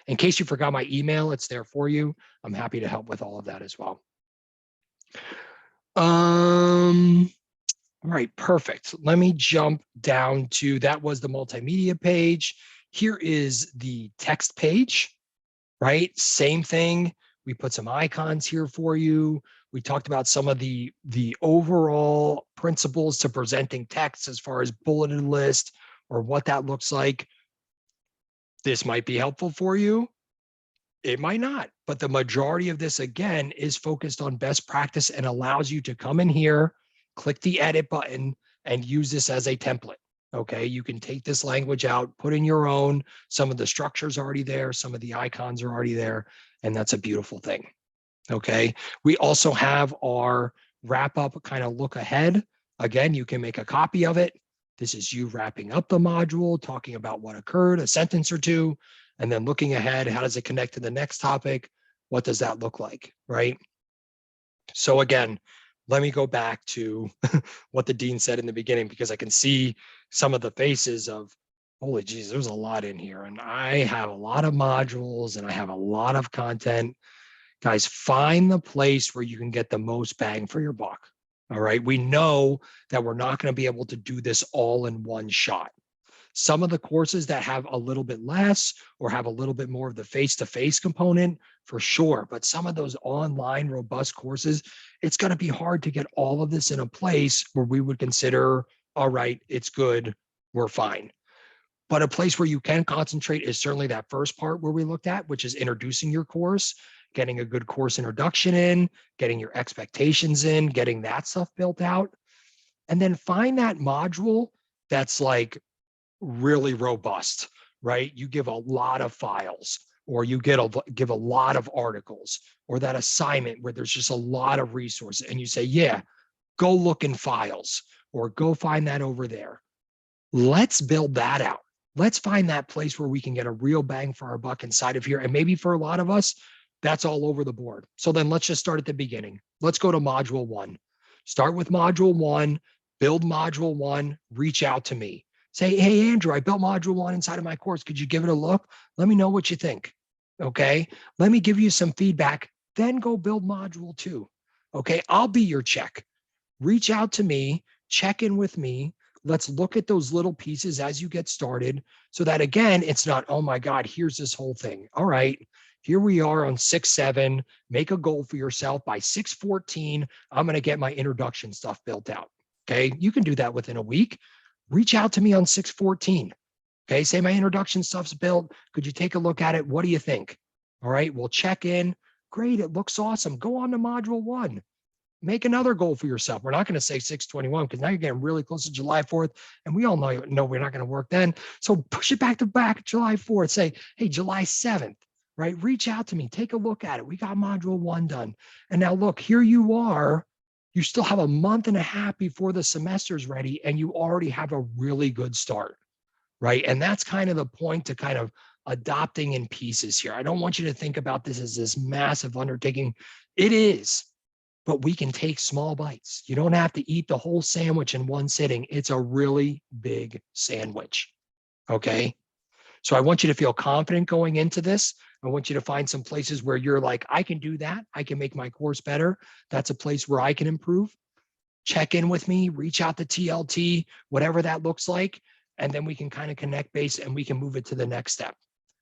A: In case you forgot my email, it's there for you. I'm happy to help with all of that as well. All right, perfect. Let me jump down to, that was the multimedia page. Here is the text page, right? Same thing. We put some icons here for you. We talked about some of the overall principles to presenting text as far as bulleted list or what that looks like. This might be helpful for you. It might not, but the majority of this, again, is focused on best practice and allows you to come in here, click the edit button, and use this as a template. Okay, you can take this language out, put in your own. Some of the structure's already there, some of the icons are already there, and that's a beautiful thing. Okay, we also have our wrap up kind of look ahead. Again, you can make a copy of it. This is you wrapping up the module, talking about what occurred, a sentence or two, and then looking ahead, how does it connect to the next topic? What does that look like, right? So again, let me go back to what the dean said in the beginning, because I can see some of the faces of, holy geez, there's a lot in here. And I have a lot of modules and I have a lot of content. Guys, find the place where you can get the most bang for your buck. All right. We know that we're not going to be able to do this all in one shot. Some of the courses that have a little bit less or have a little bit more of the face-to-face component, for sure. But some of those online robust courses, it's going to be hard to get all of this in a place where we would consider, all right, it's good, we're fine. But a place where you can concentrate is certainly that first part where we looked at, which is introducing your course, getting a good course introduction in, getting your expectations in, getting that stuff built out. And then find that module that's like really robust, right? You give a lot of files, or you give a lot of articles, or that assignment where there's just a lot of resources, and you say, yeah, go look in files, or go find that over there. Let's build that out. Let's find that place where we can get a real bang for our buck inside of here. And maybe for a lot of us, that's all over the board. So then let's just start at the beginning. Let's go to module 1. Start with module 1, build module 1, reach out to me. Say, hey, Andrew, I built module 1 inside of my course. Could you give it a look? Let me know what you think. Okay. Let me give you some feedback. Then go build module 2. Okay. I'll be your check. Reach out to me, check in with me. Let's look at those little pieces as you get started so that, again, it's not, oh my God, here's this whole thing. All right, here we are on 6/7. Make a goal for yourself by 6/14. I'm going to get my introduction stuff built out. Okay. You can do that within a week. Reach out to me on 6/14. Okay. Say my introduction stuff's built. Could you take a look at it? What do you think? All right. We'll check in. Great. It looks awesome. Go on to module 1. Make another goal for yourself. We're not going to say 6/21 because now you're getting really close to July 4th. And we all know we're not going to work then. So push it back to July 4th. Say, hey, July 7th, right? Reach out to me. Take a look at it. We got module 1 done. And now look, here you are. You still have a month and a half before the semester's ready, and you already have a really good start, right? And that's kind of the point to kind of adopting in pieces here. I don't want you to think about this as this massive undertaking. It is. But we can take small bites. You don't have to eat the whole sandwich in one sitting. It's a really big sandwich, okay? So I want you to feel confident going into this. I want you to find some places where you're like, I can do that. I can make my course better. That's a place where I can improve. Check in with me, reach out to TLT, whatever that looks like, and then we can kind of connect base and we can move it to the next step.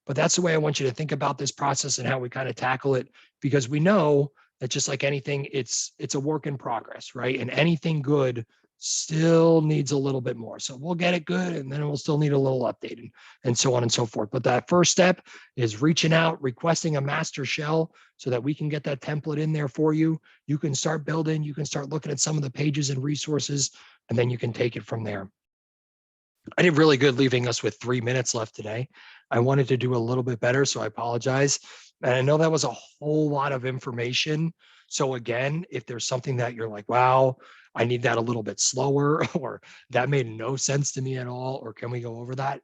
A: But that's the way I want you to think about this process and how we kind of tackle it, because we know that just like anything, it's a work in progress, right? And anything good still needs a little bit more. So we'll get it good, and then we'll still need a little updated and so on and so forth. But that first step is reaching out, requesting a master shell so that we can get that template in there for you. You can start building, you can start looking at some of the pages and resources, and then you can take it from there. I did really good leaving us with 3 minutes left today. I wanted to do a little bit better, so I apologize. And I know that was a whole lot of information. So again, if there's something that you're like, wow, I need that a little bit slower, or that made no sense to me at all, or can we go over that?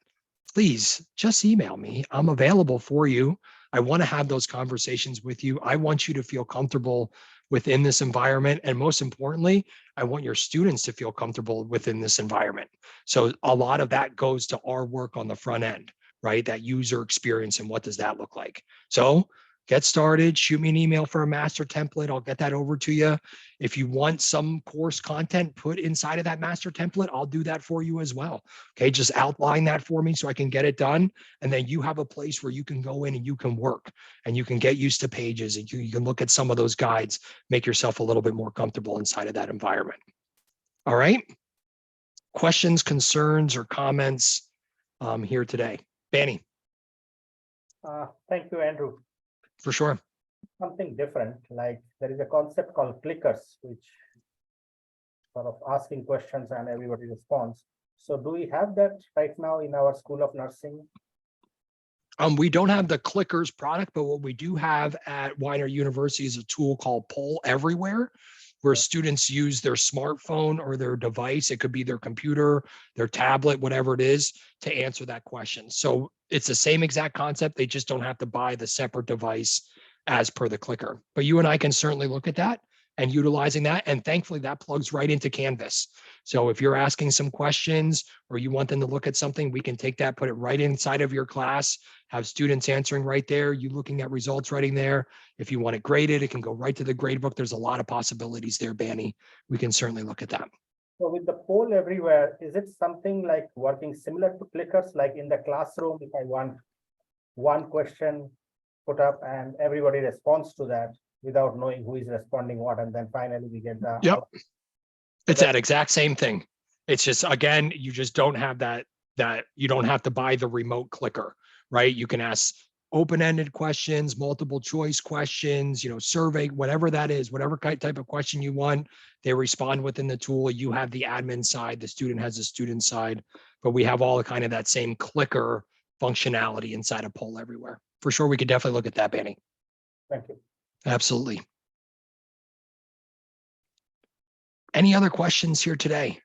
A: Please just email me. I'm available for you. I want to have those conversations with you. I want you to feel comfortable within this environment. And most importantly, I want your students to feel comfortable within this environment. So a lot of that goes to our work on the front end, right? That user experience and what does that look like? So get started, shoot me an email for a master template. I'll get that over to you. If you want some course content put inside of that master template, I'll do that for you as well. Okay, just outline that for me so I can get it done. And then you have a place where you can go in and you can work and you can get used to pages and you can look at some of those guides, make yourself a little bit more comfortable inside of that environment. All right. Questions, concerns, or comments here today? Banny.
C: Thank you, Andrew.
A: For sure.
C: Something different, like there is a concept called clickers, which sort of asking questions and everybody responds. So do we have that right now in our School of Nursing?
A: We don't have the clickers product, but what we do have at Weiner University is a tool called Poll Everywhere, where students use their smartphone or their device. It could be their computer, their tablet, whatever it is, to answer that question. So it's the same exact concept. They just don't have to buy the separate device as per the clicker. But you and I can certainly look at that and utilizing that. And thankfully that plugs right into Canvas. So if you're asking some questions or you want them to look at something, we can take that, put it right inside of your class, have students answering right there, you looking at results right in there. If you want it graded, it can go right to the grade book. There's a lot of possibilities there, Banny. We can certainly look at that.
C: So with the poll everywhere, is it something like working similar to clickers, like in the classroom, if I want one question put up and everybody responds to that without knowing who is responding what, and then finally we get the
A: Yep. It's that exact same thing. It's just, again, you just don't have that you don't have to buy the remote clicker, right? You can ask open-ended questions, multiple choice questions, survey, whatever that is, whatever type of question you want, they respond within the tool. You have the admin side, the student has the student side, but we have all the kind of that same clicker functionality inside of Poll Everywhere. For sure, we could definitely look at that, Banny.
C: Thank you.
A: Absolutely. Any other questions here today?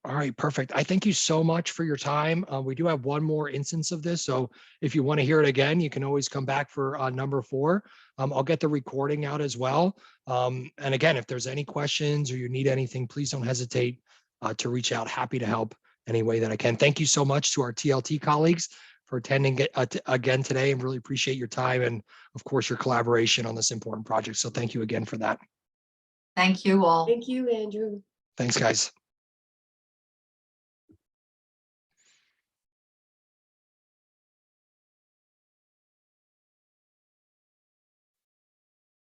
A: All right, perfect. I thank you so much for your time. We do have one more instance of this. So if you want to hear it again, you can always come back for number 4. I'll get the recording out as well. And again, if there's any questions or you need anything, please don't hesitate to reach out. Happy to help any way that I can. Thank you so much to our TLT colleagues for attending again today, and really appreciate your time and of course your collaboration on this important project. So thank you again for that.
E: Thank you all.
F: Thank you, Andrew.
A: Thanks, guys.